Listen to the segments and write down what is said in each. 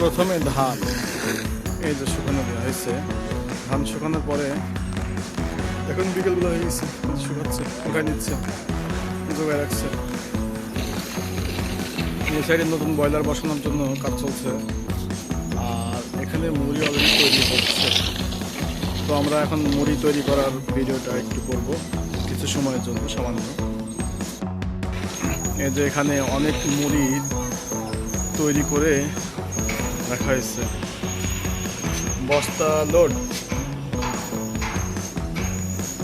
প্রথমে ধান এই যে শুকানো দেওয়া হয়েছে। ধান শুকানোর পরে এখন বিকেলগুলো হয়ে গেছে, শুকাচ্ছে, শুকাই নিচ্ছে, জোগায় রাখছে। এই সাইডে নতুন বয়লার বসানোর জন্য কাজ চলছে, আর এখানে মুড়ি অলরেডি তৈরি হচ্ছে। তো আমরা এখন মুড়ি তৈরি করার ভিডিওটা একটু করব কিছু সময়ের জন্য সামান্য। এই যে এখানে অনেক মুড়ি তৈরি করে রাখা হয়েছে, বস্তা লোড।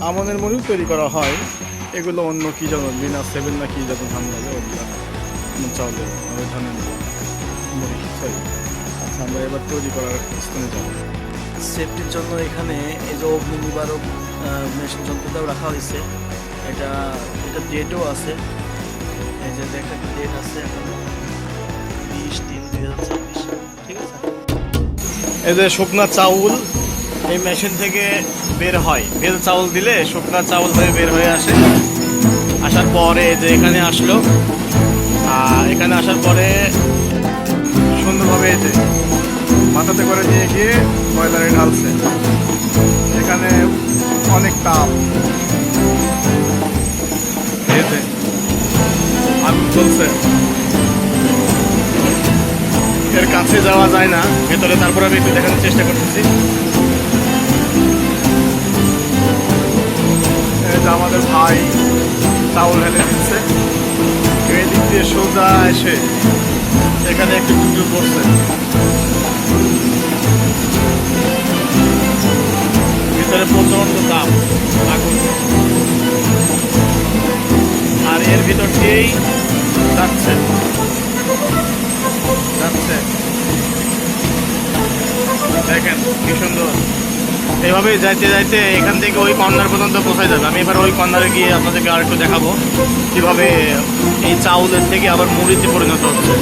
আমনের মুড়িও তৈরি করা হয়, এগুলো অন্য কি জানো, বিনা সেভেন না কি জানো ধান বলে, ওগুলা চাউলের ধানের মুড়ি। সরি, আচ্ছা আমরা এবার তৈরি করার স্থানে যাব। সেফটির জন্য এখানে এই যে অগ্নি নিবারক মেশিন যন্ত্রটাও রাখা হয়েছে। এটা ডেটও আছে, এই যে একটা ডেট আছে এখন 20/3/2026, ঠিক আছে। এই যে শুকনা চাউল এই মেশিন থেকে বের হয়, ভেল চাউল দিলে শুকনা চাউল হয়ে বের হয়ে আসে। আসার পরে যে এখানে আসলো, এখানে আসার পরে সুন্দরভাবে এই যে মাথাতে করে নিয়ে গিয়ে বয়লারে ঢালছে। এখানে অনেক তাপ, এই যে আগুন চলছে, এর কাছে যাওয়া যায় না ভেতরে, তারপরে আমি একটু দেখানোর চেষ্টা করতেছি। আমাদের ভাই চাউল ঢেলে দিচ্ছে, এই দিক দিয়ে সোজা এসে এখানে একটু টুকরো পড়ছে। ভিতরে প্রচন্ড তাপ, আগুন, আর এর ভিতর দিয়েই যাচ্ছে দেখেন কি সুন্দর। এইভাবে যাইতে যাইতে এখান থেকে ওই কর্নার পর্যন্ত পৌঁছায় যাবে। আমি এবার ওই কর্নারে গিয়ে আপনাদেরকে আর একটু দেখাবো কিভাবে এই চাউলের থেকে আবার মুড়িতে পরিণত হচ্ছে।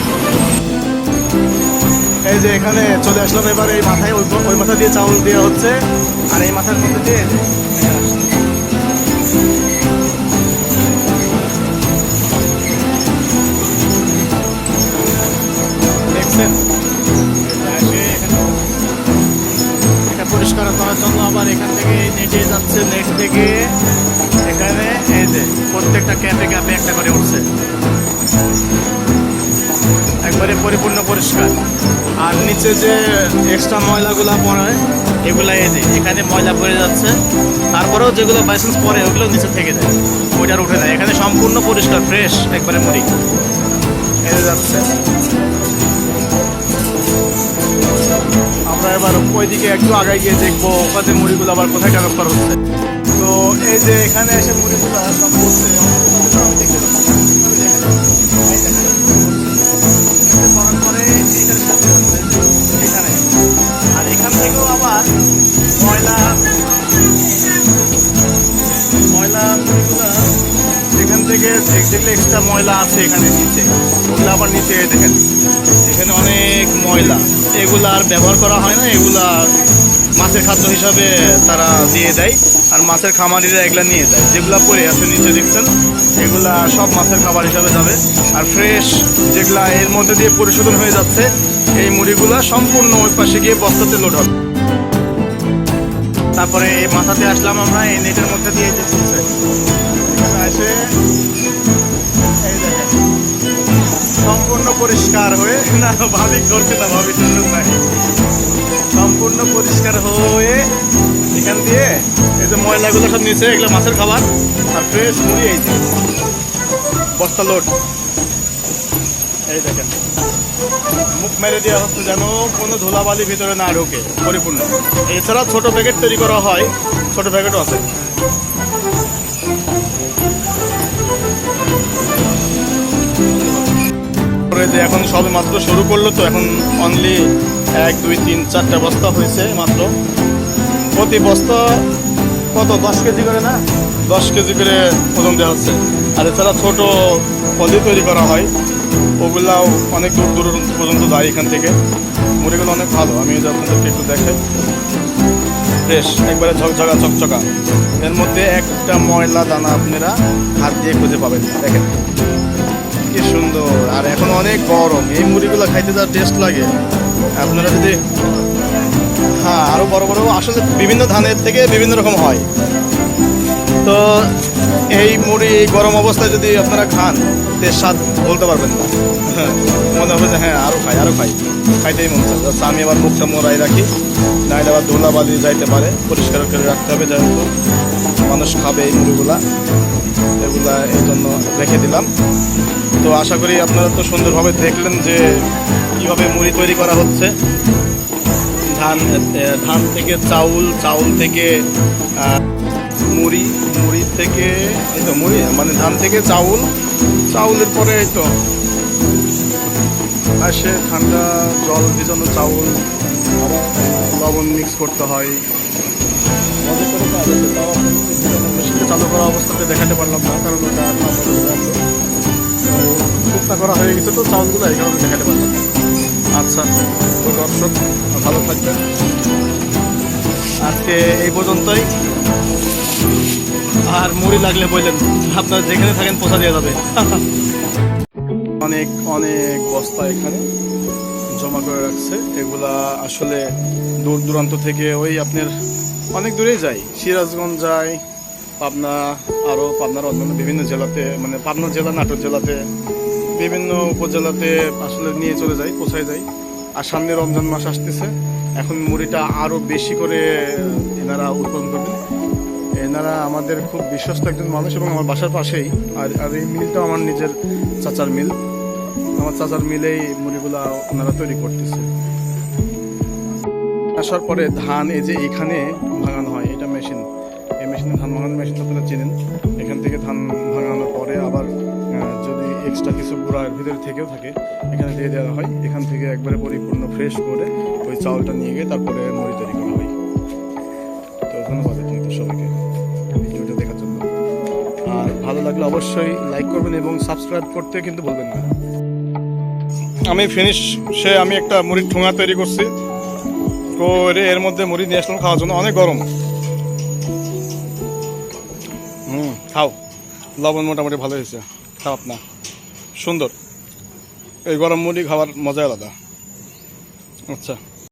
এই যে এখানে চলে আসলাম, এবার এই মাথায় ওই মাথা দিয়ে চাউল দেওয়া হচ্ছে, আর এই মাথার মধ্যে দিয়ে দেখছেন পরিষ্কার করার জন্য আবার এখান থেকে নেটে যাচ্ছে, নেট থেকে এখানে এই যে প্রত্যেকটা ক্যাপে ক্যাপে একটা করে উঠছে, একবারে পরিপূর্ণ পরিষ্কার। আর নিচে যে এক্সট্রা ময়লাগুলো পড়ে এগুলা এই যে এখানে ময়লা পড়ে যাচ্ছে, তারপরেও যেগুলো বাইসেন্স পরে ওগুলো নিচে থেকে যায়, ওইটার উঠে যায়। এখানে সম্পূর্ণ পরিষ্কার ফ্রেশ একবারে মুড়ি এসে যাচ্ছে। আমরা এবার ওইদিকে একটু আগায় গিয়ে দেখবো ওখানে মুড়িগুলো আবার কোথায় ট্রান্সফার হচ্ছে। তো এই যে এখানে এসে মুড়িগুলো সব করছে, করার পরে এখানে, আর এখান থেকেও আবার ময়লা মুড়িগুলা এখান থেকে যেগুলো এক্সট্রা ময়লা আছে এখানে নিচে, ওগুলো আবার নিচে দেখেন এখানে অনেক ময়লা, এগুলা আর ব্যবহার করা হয় না, এগুলা মাছের খাদ্য হিসাবে তারা দিয়ে দেয়, আর মাছের খামারিরা এগুলা নিয়ে যায়। যেগুলা পরে আছে নিচে দেখছেন এগুলা সব মাছের খাবার হিসাবে যাবে, আর ফ্রেশ যেগুলা এর মধ্যে দিয়ে পরিশোধন হয়ে যাচ্ছে এই মুড়িগুলা সম্পূর্ণ ওই পাশে গিয়ে বস্তাতে লোড হবে। তারপরে এই মাথাতে আসলাম আমরা, এই নেটের মধ্যে দিয়ে যে চলছে এসে এই দেখেন সম্পূর্ণ পরিষ্কার হয়ে, না ভাবি করছে না, ভাবি সুন্দর নাই, সম্পূর্ণ পরিষ্কার হয়ে এখান দিয়ে এই যে ময়লাগুলো সব নিচে, এগুলো মাছের খাবার, আর ফ্রেশ মুড়ি এই যে বস্তা লোড। এই দেখেন মুখ মেরে দেওয়া হচ্ছে যেন কোনো ধুলাবালি ভিতরে না ঢোকে, পরিপূর্ণ। এছাড়া ছোট প্যাকেট তৈরি করা হয়, ছোট প্যাকেটও আছে। যে এখন সবে মাত্র শুরু করলো, তো এখন অনলি 1 2 3 4টা বস্তা হয়েছে মাত্র। প্রতি বস্তা কত 10 কেজি করে, না 10 কেজি করে ওজন দেওয়া হচ্ছে। আর এছাড়া ছোট পলি তৈরি করা হয়, ওগুলাও অনেক দূর দূর পর্যন্ত যায় এখান থেকে। মুড়িগুলো অনেক ভালো, আমি আপনাদেরকে একটু দেখাই, ফ্রেশ একবারে ঝকঝকা চকচকা। এর মধ্যে একটা ময়লা দানা আপনারা হাত দিয়ে খুঁজে পাবেন, দেখেন কি সুন্দর। আর এখন অনেক গরম, এই মুড়িগুলো খাইতে যা টেস্ট লাগে আপনারা যদি হ্যাঁ আরো বড় বড় আসলে বিভিন্ন ধানের থেকে বিভিন্ন রকম হয়। তো এই মুড়ি এই গরম অবস্থায় যদি আপনারা খান এর স্বাদ বলতে পারবেন না। হ্যাঁ, মনে হবে যে হ্যাঁ আরো খাই খাইতেই মন চায়। আচ্ছা, আমি আবার মুখটা মোড়াই রাখি, নাইলে আবার ধুলাবালি যাইতে পারে, পরিষ্কার করে রাখতে হবে যেহেতু মানুষ খাবে এই মুড়িগুলা, এগুলা এই জন্য রেখে দিলাম। তো আশা করি আপনারা তো সুন্দরভাবে দেখলেন যে কীভাবে মুড়ি তৈরি করা হচ্ছে। ধান থেকে চাউল থেকে মুড়ি থেকে এই তো মুড়ি মানে ধান থেকে চাউলের পরে এই তো আসে ঠান্ডা জল ভিজানো চাউল, আবার লবণ মিক্স করতে হয়। মেশিনটা চালু করা অবস্থাতে দেখাতে পারলাম না, কারণ ওটা শুকনা করা হয়ে গেছে তো চাউলগুলো, এই কারণে দেখাতে পারলাম না। আচ্ছা তো দর্শক ভালো থাকবেন, আজকে এই পর্যন্তই। আর মুড়ি লাগলে বললেন, আপনারা যেখানে থাকেন পৌঁছা দিয়ে যাবে। অনেক অনেক বস্তা এখানে জমা করে রাখছে, এগুলা আসলে দূর দূরান্ত থেকে ওই আপনার অনেক দূরেই যায়, সিরাজগঞ্জ যায়, পাবনা, আরও পাবনার অন্যান্য বিভিন্ন জেলাতে, মানে পাবনা জেলা, নাটোর জেলাতে, বিভিন্ন উপজেলাতে আসলে নিয়ে চলে যায়, পৌঁছায় যায়। আর সামনে রমজান মাস আসতেছে, এখন মুড়িটা আরও বেশি করে এনারা উৎপাদন করবেন। এনারা আমাদের খুব বিশ্বস্ত একজন মানুষ এবং আমার বাসার পাশেই। আর এই মিলটা আমার নিজের চাচার মিল, আমার চাচার মিলেই মুড়িগুলা ওনারা তৈরি করতেছে। আসার পরে ধান এই যে এখানে ভাঙানো হয়, এটা মেশিন, এই মেশিনে ধান ভাঙানোর মেশিন আপনারা চেনেন। এখান থেকে ধান ভাঙানোর পরে আবার যদি এক্সট্রা কিছু গুঁড়ার ভিতরে থেকেও থাকে এখানে দিয়ে দেওয়া হয়। এখান থেকে একবারে পরিপূর্ণ ফ্রেশ করে ওই চাউলটা নিয়ে গিয়ে তারপরে মুড়ি তৈরি করা হয়। তো ধন্যবাদ আপনাদের সবাইকে ভিডিওটা দেখার জন্য। আর ভালো লাগলে অবশ্যই লাইক করবেন এবং সাবস্ক্রাইব করতে কিন্তু ভুলবেন না। আমি আমি একটা মুড়ির ঠোঙা তৈরি করছি, করে এর মধ্যে মুড়ি নিয়ে আসলাম খাওয়ার জন্য। অনেক গরম, খাও, লবণ মোটামুটি ভালো হয়েছে, খারাপ না, সুন্দর। এই গরম মুড়ি খাওয়ার মজাই আলাদা। আচ্ছা।